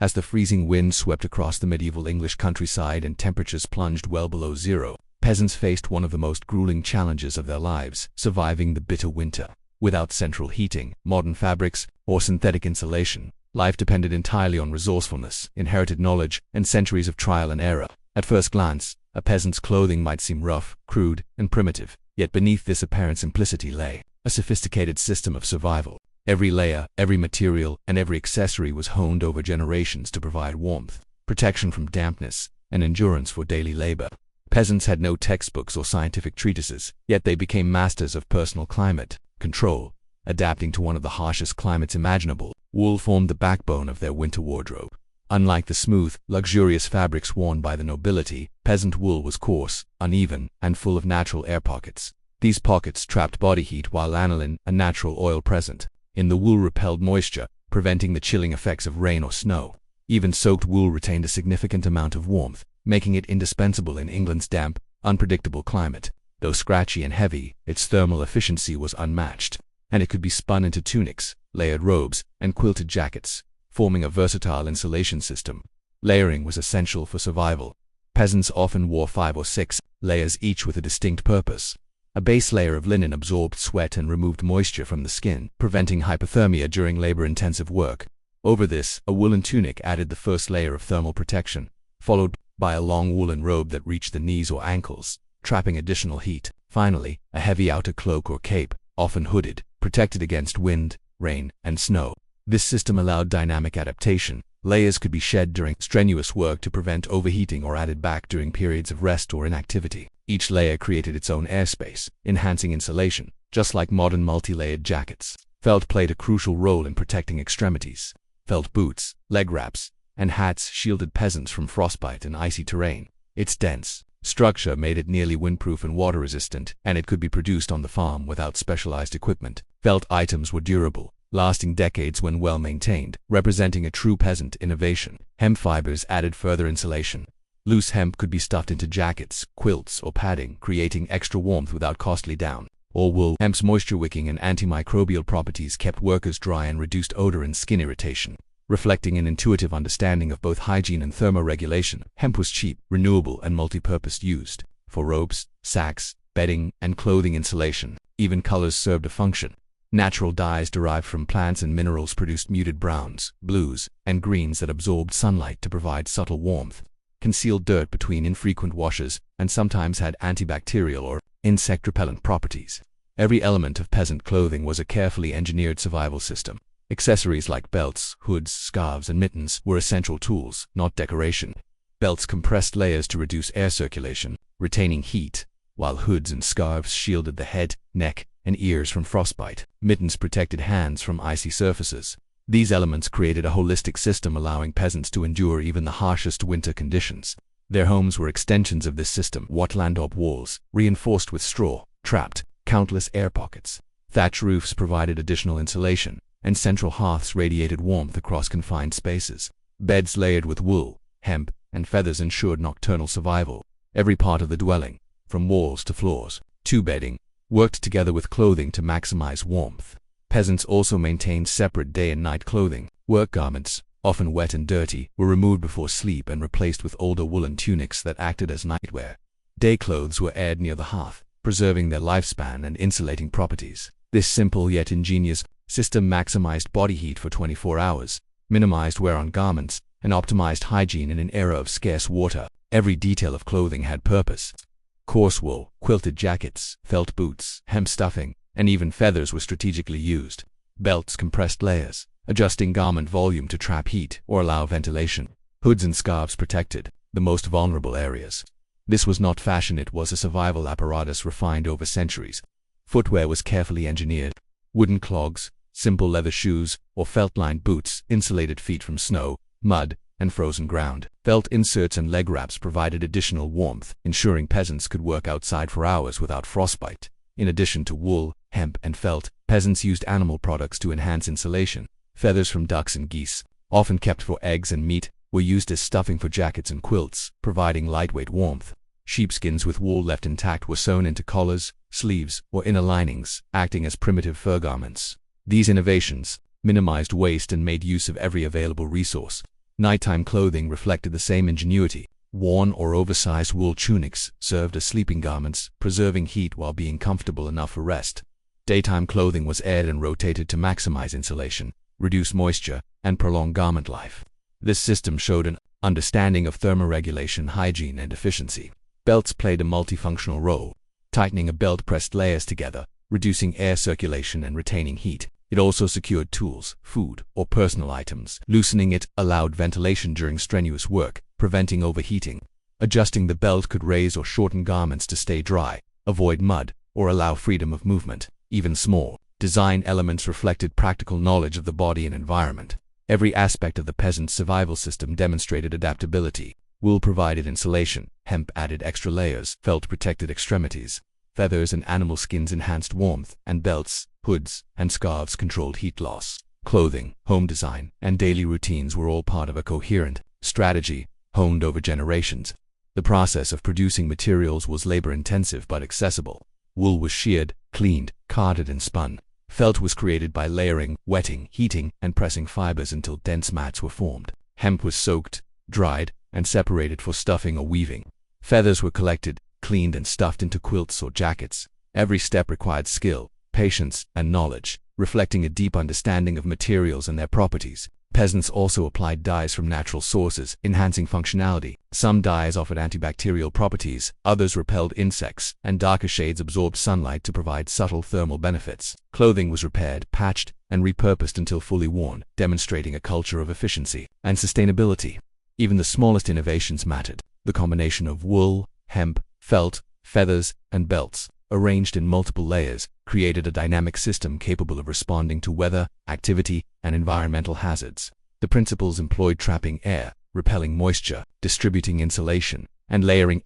As the freezing wind swept across the medieval English countryside and temperatures plunged well below zero, peasants faced one of the most grueling challenges of their lives: surviving the bitter winter. Without central heating, modern fabrics, or synthetic insulation, life depended entirely on resourcefulness, inherited knowledge, and centuries of trial and error. At first glance, a peasant's clothing might seem rough, crude, and primitive, yet beneath this apparent simplicity lay a sophisticated system of survival. Every layer, every material, and every accessory was honed over generations to provide warmth, protection from dampness, and endurance for daily labor. Peasants had no textbooks or scientific treatises, yet they became masters of personal climate control, adapting to one of the harshest climates imaginable. Wool formed the backbone of their winter wardrobe. Unlike the smooth, luxurious fabrics worn by the nobility, peasant wool was coarse, uneven, and full of natural air pockets. These pockets trapped body heat while lanolin, a natural oil present in the wool, repelled moisture, preventing the chilling effects of rain or snow. Even soaked wool retained a significant amount of warmth, making it indispensable in England's damp, unpredictable climate. Though scratchy and heavy, its thermal efficiency was unmatched, and it could be spun into tunics, layered robes, and quilted jackets, forming a versatile insulation system. Layering was essential for survival. Peasants often wore 5 or 6 layers, each with a distinct purpose. A base layer of linen absorbed sweat and removed moisture from the skin, preventing hypothermia during labor-intensive work. Over this, a woolen tunic added the first layer of thermal protection, followed by a long woolen robe that reached the knees or ankles, trapping additional heat. Finally, a heavy outer cloak or cape, often hooded, protected against wind, rain, and snow. This system allowed dynamic adaptation. Layers could be shed during strenuous work to prevent overheating or added back during periods of rest or inactivity. Each layer created its own airspace, enhancing insulation, just like modern multi-layered jackets. Felt played a crucial role in protecting extremities. Felt boots, leg wraps, and hats shielded peasants from frostbite and icy terrain. Its dense structure made it nearly windproof and water-resistant, and it could be produced on the farm without specialized equipment. Felt items were durable, lasting decades when well maintained, representing a true peasant innovation. Hemp fibers added further insulation. Loose hemp could be stuffed into jackets, quilts, or padding, creating extra warmth without costly down or wool. Hemp's moisture-wicking and antimicrobial properties kept workers dry and reduced odor and skin irritation. Reflecting an intuitive understanding of both hygiene and thermoregulation, hemp was cheap, renewable, and multi-purpose, used for robes, sacks, bedding, and clothing insulation. Even colors served a function. Natural dyes derived from plants and minerals produced muted browns, blues, and greens that absorbed sunlight to provide subtle warmth, concealed dirt between infrequent washes, and sometimes had antibacterial or insect repellent properties. Every element of peasant clothing was a carefully engineered survival system. Accessories like belts, hoods, scarves, and mittens were essential tools, not decoration. Belts compressed layers to reduce air circulation, retaining heat, while hoods and scarves shielded the head, neck, and ears from frostbite. Mittens protected hands from icy surfaces. These elements created a holistic system, allowing peasants to endure even the harshest winter conditions. Their homes were extensions of this system. Watlandop walls, reinforced with straw, trapped countless air pockets. Thatch roofs provided additional insulation, and central hearths radiated warmth across confined spaces. Beds layered with wool, hemp, and feathers ensured nocturnal survival. Every part of the dwelling, from walls to floors to bedding, worked together with clothing to maximize warmth. Peasants also maintained separate day and night clothing. Work garments, often wet and dirty, were removed before sleep and replaced with older woolen tunics that acted as nightwear. Day clothes were aired near the hearth, preserving their lifespan and insulating properties. This simple yet ingenious system maximized body heat for 24 hours, minimized wear on garments, and optimized hygiene in an era of scarce water. Every detail of clothing had purpose. Coarse wool, quilted jackets, felt boots, hemp stuffing, and even feathers were strategically used. Belts compressed layers, adjusting garment volume to trap heat or allow ventilation. Hoods and scarves protected the most vulnerable areas. This was not fashion, it was a survival apparatus refined over centuries. Footwear was carefully engineered. Wooden clogs, simple leather shoes, or felt-lined boots insulated feet from snow, mud, and frozen ground. Felt inserts and leg wraps provided additional warmth, ensuring peasants could work outside for hours without frostbite. In addition to wool, hemp, and felt, peasants used animal products to enhance insulation. Feathers from ducks and geese, often kept for eggs and meat, were used as stuffing for jackets and quilts, providing lightweight warmth. Sheepskins with wool left intact were sewn into collars, sleeves, or inner linings, acting as primitive fur garments. These innovations minimized waste and made use of every available resource. Nighttime clothing reflected the same ingenuity. Worn or oversized wool tunics served as sleeping garments, preserving heat while being comfortable enough for rest. Daytime clothing was aired and rotated to maximize insulation, reduce moisture, and prolong garment life. This system showed an understanding of thermoregulation, hygiene, and efficiency. Belts played a multifunctional role. Tightening a belt pressed layers together, reducing air circulation and retaining heat. It also secured tools, food, or personal items. Loosening it allowed ventilation during strenuous work, preventing overheating. Adjusting the belt could raise or shorten garments to stay dry, avoid mud, or allow freedom of movement. Even small design elements reflected practical knowledge of the body and environment. Every aspect of the peasant's survival system demonstrated adaptability. Wool provided insulation, hemp added extra layers, felt protected extremities, feathers and animal skins enhanced warmth, and belts, hoods, and scarves controlled heat loss. Clothing, home design, and daily routines were all part of a coherent strategy honed over generations. The process of producing materials was labor-intensive but accessible. Wool was sheared, cleaned, carded, and spun. Felt was created by layering, wetting, heating, and pressing fibers until dense mats were formed. Hemp was soaked, dried, and separated for stuffing or weaving. Feathers were collected, cleaned, and stuffed into quilts or jackets. Every step required skill, patience, and knowledge, reflecting a deep understanding of materials and their properties. Peasants also applied dyes from natural sources, enhancing functionality. Some dyes offered antibacterial properties, others repelled insects, and darker shades absorbed sunlight to provide subtle thermal benefits. Clothing was repaired, patched, and repurposed until fully worn, demonstrating a culture of efficiency and sustainability. Even the smallest innovations mattered. The combination of wool, hemp, felt, feathers, and belts, arranged in multiple layers, created a dynamic system capable of responding to weather, activity, and environmental hazards. The principles employed trapping air, repelling moisture, distributing insulation, and layering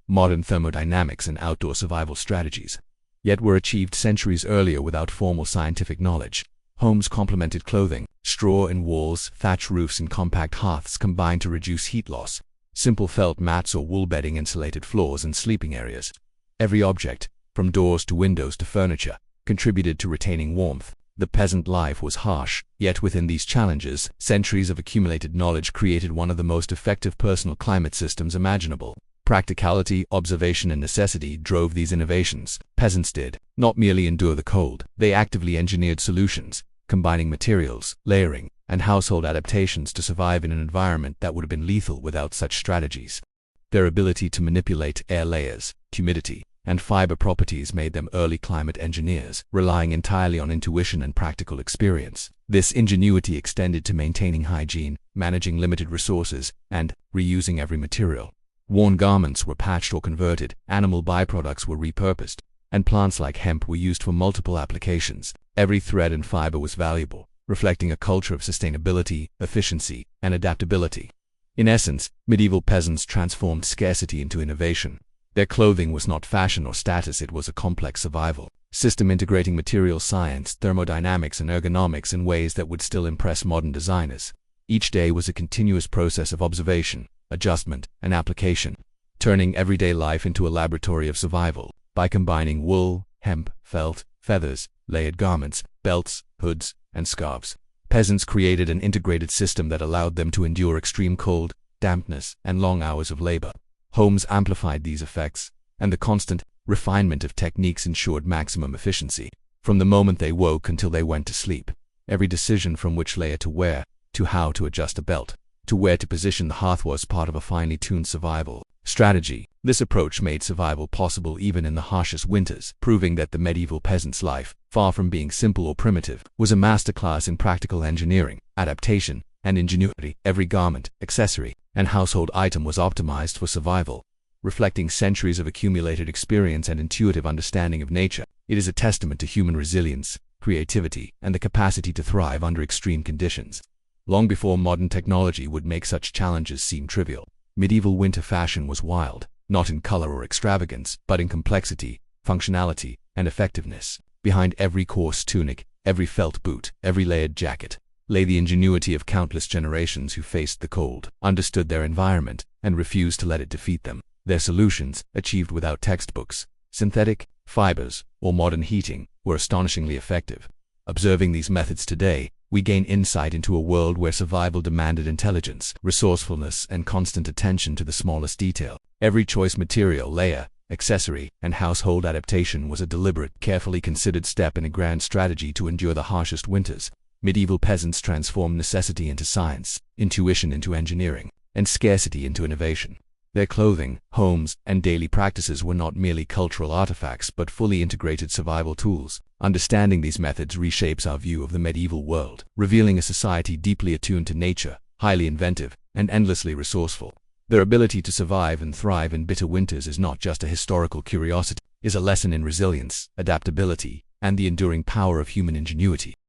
modern thermodynamics and outdoor survival strategies, yet were achieved centuries earlier without formal scientific knowledge. Homes complemented clothing. Straw in walls, thatch roofs, and compact hearths combined to reduce heat loss. Simple felt mats or wool bedding insulated floors and sleeping areas. Every object, from doors to windows to furniture, contributed to retaining warmth. The peasant life was harsh, yet within these challenges, centuries of accumulated knowledge created one of the most effective personal climate systems imaginable. Practicality, observation, and necessity drove these innovations. Peasants did not merely endure the cold, they actively engineered solutions, combining materials, layering, and household adaptations to survive in an environment that would have been lethal without such strategies. Their ability to manipulate air layers, humidity, and fiber properties made them early climate engineers, relying entirely on intuition and practical experience. This ingenuity extended to maintaining hygiene, managing limited resources, and reusing every material. Worn garments were patched or converted, animal byproducts were repurposed, and plants like hemp were used for multiple applications. Every thread and fiber was valuable, reflecting a culture of sustainability, efficiency, and adaptability. In essence, medieval peasants transformed scarcity into innovation. Their clothing was not fashion or status, it was a complex survival system integrating material science, thermodynamics, and ergonomics in ways that would still impress modern designers. Each day was a continuous process of observation, adjustment, and application, turning everyday life into a laboratory of survival. By combining wool, hemp, felt, feathers, layered garments, belts, hoods, and scarves, peasants created an integrated system that allowed them to endure extreme cold, dampness, and long hours of labor. Homes amplified these effects, and the constant refinement of techniques ensured maximum efficiency. From the moment they woke until they went to sleep, every decision from which layer to wear, to how to adjust a belt, to where to position the hearth was part of a finely tuned survival strategy. This approach made survival possible even in the harshest winters, proving that the medieval peasant's life, far from being simple or primitive, was a masterclass in practical engineering, adaptation, and ingenuity. Every garment, accessory, and household item was optimized for survival, reflecting centuries of accumulated experience and intuitive understanding of nature. It is a testament to human resilience, creativity, and the capacity to thrive under extreme conditions. Long before modern technology would make such challenges seem trivial, medieval winter fashion was wild, not in color or extravagance, but in complexity, functionality, and effectiveness. Behind every coarse tunic, every felt boot, every layered jacket, lay the ingenuity of countless generations who faced the cold, understood their environment, and refused to let it defeat them. Their solutions, achieved without textbooks, synthetic, fibers, or modern heating, were astonishingly effective. Observing these methods today, we gain insight into a world where survival demanded intelligence, resourcefulness, and constant attention to the smallest detail. Every choice material, layer, accessory, and household adaptation was a deliberate, carefully considered step in a grand strategy to endure the harshest winters. Medieval peasants transformed necessity into science, intuition into engineering, and scarcity into innovation. Their clothing, homes, and daily practices were not merely cultural artifacts but fully integrated survival tools. Understanding these methods reshapes our view of the medieval world, revealing a society deeply attuned to nature, highly inventive, and endlessly resourceful. Their ability to survive and thrive in bitter winters is not just a historical curiosity, it is a lesson in resilience, adaptability, and the enduring power of human ingenuity.